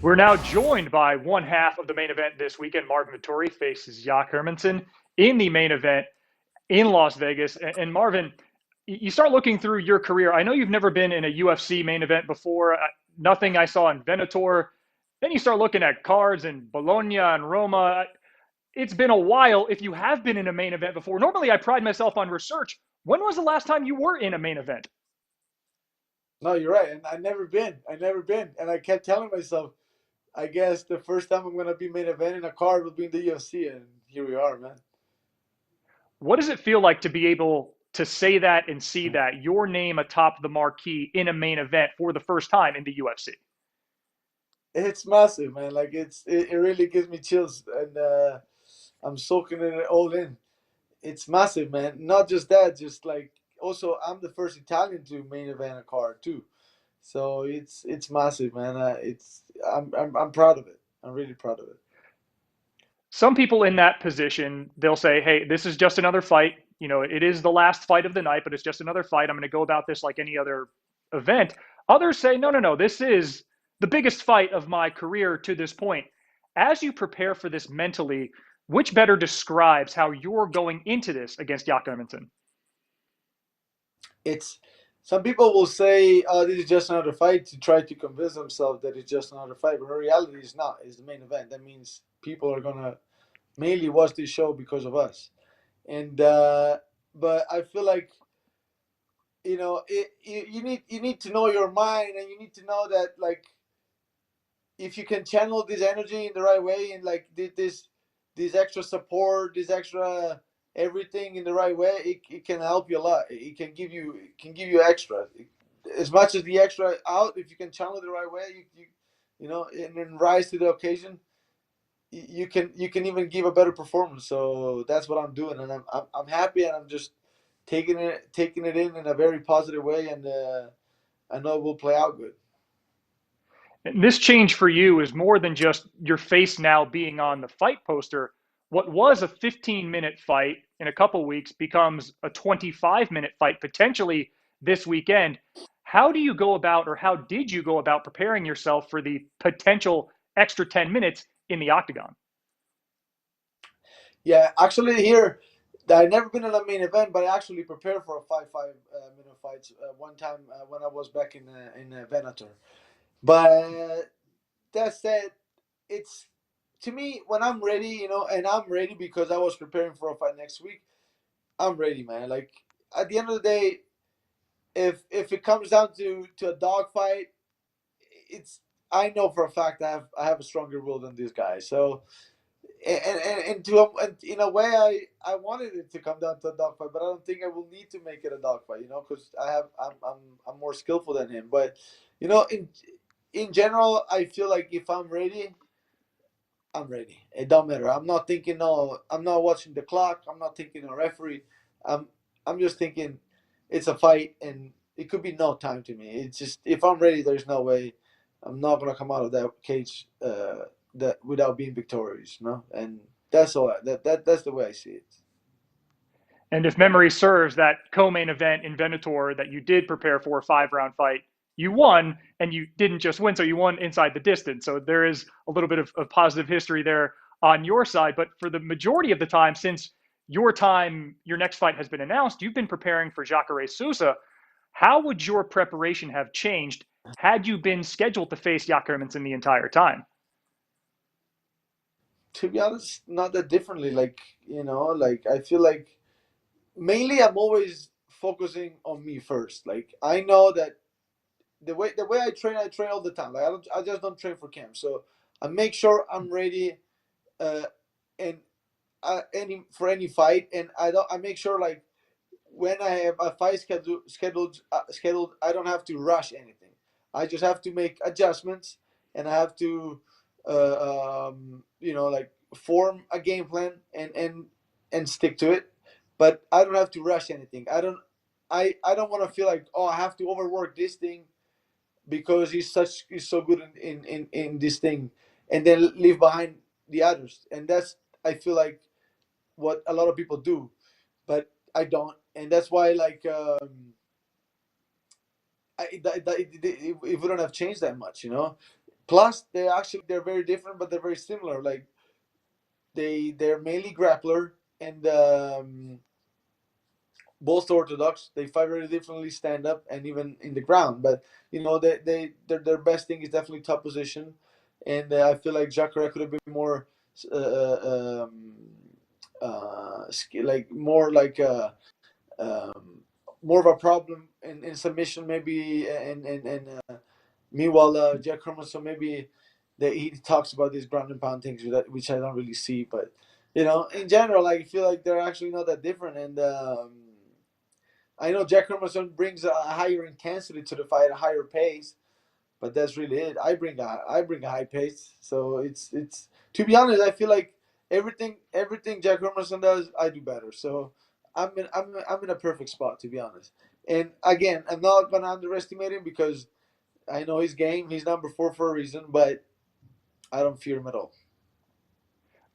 We're now joined by one half of the main event this weekend. Marvin Vettori faces Jack Hermansson in the main event in Las Vegas. And Marvin, you start looking through your career. I know you've never been in a UFC main event before. Nothing I saw in Venator. Then you start looking at cards in Bologna and Roma. It's been a while if you have been in a main event before. Normally, I pride myself on research. When was the last time you were in a main event? No, you're right. And I never been. I never been. And I kept telling myself, I guess the first time I'm gonna be main event in a card will be in the UFC, and here we are, man. What does it feel like to be able to say that and see that your name atop the marquee in a main event for the first time in the UFC? It's massive, man. Like it really gives me chills, and I'm soaking it all in. It's massive, man. Not just that, just like also I'm the first Italian to main event a card too. So it's massive, man. I'm proud of it. I'm really proud of it. Some people in that position, they'll say, hey, this is just another fight. You know, it is the last fight of the night, but it's just another fight. I'm going to go about this like any other event. Others say, no, no, no, this is the biggest fight of my career to this point. As you prepare for this mentally, which better describes how you're going into this against Jack Hermansson? It's Some people will say, "Oh, this is just another fight," to try to convince themselves that it's just another fight. But in reality, it's not. It's the main event. That means people are gonna mainly watch this show because of us. And but I feel like you need to know your mind, and you need to know that like if you can channel this energy in the right way, and like this extra support, this extra everything in the right way, it can help you a lot. It can give you extra. As much as the extra out, if you can channel it the right way, and then rise to the occasion, you can even give a better performance. So that's what I'm doing, and I'm happy, and I'm just taking it in a very positive way, and I know it will play out good. And this change for you is more than just your face now being on the fight poster. What was a 15-minute fight in a couple weeks becomes a 25-minute fight potentially this weekend. How do you go about, or how did you go about preparing yourself for the potential extra 10 minutes in the octagon? Yeah, actually, here I never been in a main event, but I actually prepared for a minute fight one time when I was back in Venator. But that said, it's to me when I'm ready, and I'm ready because I was preparing for a fight next week. I'm ready, man. Like at the end of the day, if it comes down to a dog fight, it's I know for a fact I have a stronger will than this guy. So and in a way, I wanted it to come down to a dogfight, but I don't think I will need to make it a dogfight, because I'm more skillful than him. But you know, in general, I feel like if I'm ready, I'm ready. It don't matter. I'm not thinking. No, I'm not watching the clock. I'm not thinking a referee. I'm I'm just thinking it's a fight, and it could be no time to me. It's just if I'm ready, there's no way I'm not gonna come out of that cage that without being victorious. And that's all. That's the way I see it. And if memory serves, that co-main event in Venator that you did prepare for a 5-round fight, you won, and you didn't just win, so you won inside the distance. So there is a little bit of positive history there on your side. But for the majority of the time, since your next fight has been announced, you've been preparing for Jacare Souza. How would your preparation have changed had you been scheduled to face Jack Hermansson the entire time? To be honest, not that differently. Like like I feel like mainly I'm always focusing on me first. Like I know that the way I train all the time. Like I just don't train for camp. So I make sure I'm ready, uh, and any fight, and I make sure like when I have a fight scheduled, I don't have to rush anything. I just have to make adjustments, and I have to, like form a game plan and stick to it. But I don't have to rush anything. I don't want to feel like, oh, I have to overwork this thing because he's so good in this thing, and then leave behind the others. And that's I feel like what a lot of people do, but I don't, and that's why like it wouldn't have changed that much. Plus, they're very different, but they're very similar. Like they're mainly grappler and both orthodox. They fight very differently stand up and even in the ground. But their best thing is definitely top position, and I feel like Jacare could have been more uh, uh, um, like um, more of a problem in submission maybe, and meanwhile Jack Hermansson maybe that he talks about these ground and pound things which I don't really see, but in general I feel like they're actually not that different, and I know Jack Hermansson brings a higher intensity to the fight, a higher pace, but that's really it. I bring a high pace, so it's to be honest, I feel like everything Jack Hermansson does, I do better. So I'm in a perfect spot, to be honest. And again, I'm not gonna underestimate him because I know his game. He's number 4 for a reason, but I don't fear him at all.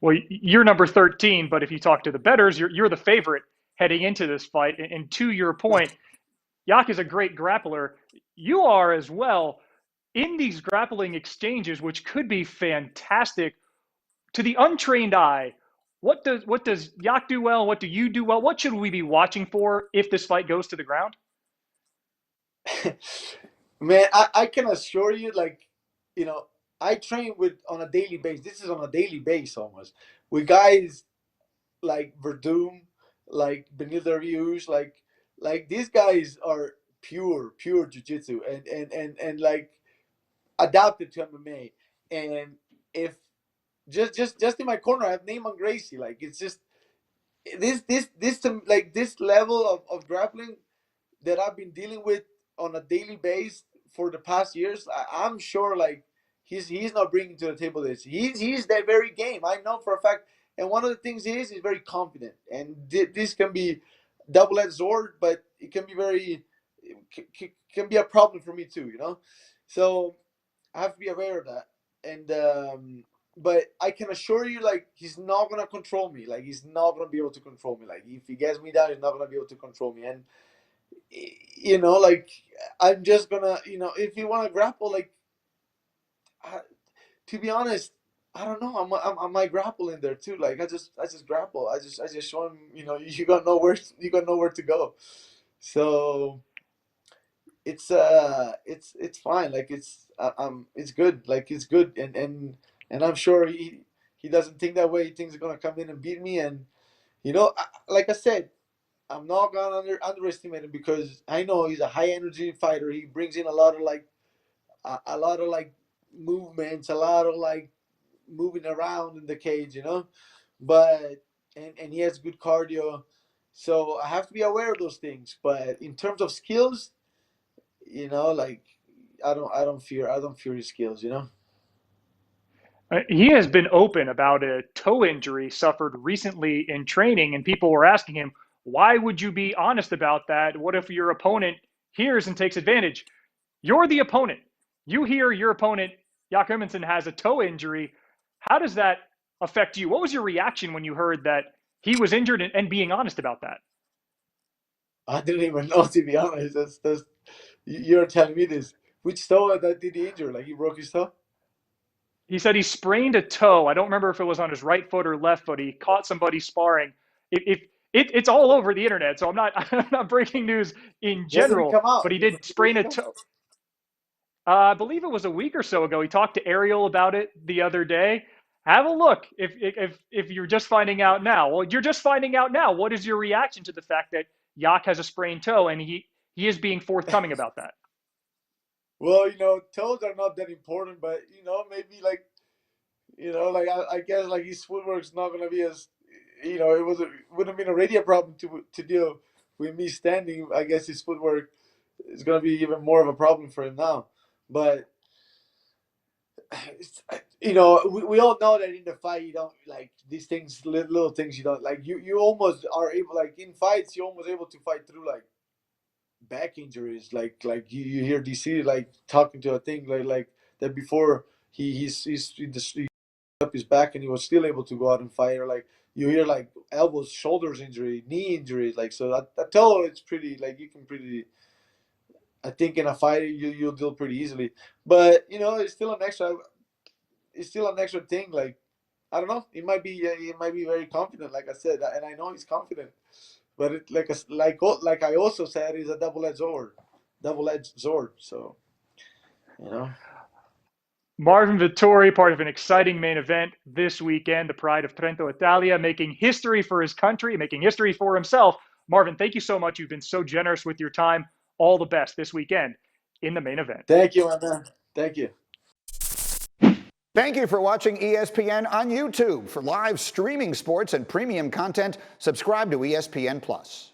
Well, you're number 13, but if you talk to the bettors, you're the favorite heading into this fight. And to your point, Yak is a great grappler. You are as well in these grappling exchanges, which could be fantastic to the untrained eye. What does Yak do well? What do you do well? What should we be watching for if this fight goes to the ground? Man, I can assure you, like, you know, I train with on a daily basis. This is on a daily basis almost with guys like Verdum, like Benil Dariush, like these guys are pure jiu-jitsu and like adapted to MMA. And if just in my corner, I have Neyman Gracie. Like it's just like this level of grappling that I've been dealing with on a daily basis for the past years. I'm sure like he's not bringing to the table this. He's that very game. I know for a fact. And one of the things is he's very confident, and this can be double-edged sword, but it can be can be a problem for me too. So I have to be aware of that. And but I can assure you, like he's not gonna control me. Like he's not gonna be able to control me. Like if he gets me down, he's not gonna be able to control me. And like I'm just gonna, if you want to grapple, like I, to be honest, I don't know. I might grapple in there too. Like I just grapple. I just show him. You got nowhere to go. So it's fine. Like it's good. Like it's good, and I'm sure he doesn't think that way. He thinks he's gonna come in and beat me, and like I said, I'm not gonna underestimate him because I know he's a high energy fighter. He brings in a lot of like a lot of like movements, a lot of like moving around in the cage, But and he has good cardio, so I have to be aware of those things. But in terms of skills, like I don't fear his skills. He has been open about a toe injury suffered recently in training, and people were asking him, why would you be honest about that? What if your opponent hears and takes advantage? You're the opponent. You hear your opponent, Jack Hermansson, has a toe injury. How does that affect you? What was your reaction when you heard that he was injured and being honest about that? I didn't even know, to be honest. That's you're telling me this. Which toe that did he injure? Like he broke his toe? He said he sprained a toe. I don't remember if it was on his right foot or left foot. He caught somebody sparring. It's all over the internet, so I'm not I'm not breaking news in When did he general, come out? but he Just a did few days sprain a ago? toe. I believe it was a week or so ago. He talked to Ariel about it the other day. Have a look if you're just finding out now. Well, you're just finding out now. What is your reaction to the fact that Yak has a sprained toe and he is being forthcoming about that? Well, toes are not that important, but maybe like like I guess like his footwork's not gonna be as wouldn't have been already a problem to deal with me standing. I guess his footwork is gonna be even more of a problem for him now. But we all know that in the fight you don't like these things, little things you don't like. You almost are able, like in fights, you're almost able to fight through like back injuries. Like you hear DC like talking to a thing like that before he up his back and he was still able to go out and fight. Or like you hear like elbows, shoulders injury, knee injuries. Like so, I tell it's pretty like you can pretty. I think in a fight you'll deal pretty easily. But it's still an extra. It's still an extra thing. Like I don't know. It might be very confident, like I said, and I know he's confident. But it like I also said, is a double-edged sword. Double-edged sword. So you know. Marvin Vettori, part of an exciting main event this weekend, the Pride of Trento Italia, making history for his country, making history for himself. Marvin, thank you so much. You've been so generous with your time. All the best this weekend in the main event. Thank you, my man. Thank you. Thank you for watching ESPN on YouTube. For live streaming sports and premium content, subscribe to ESPN+.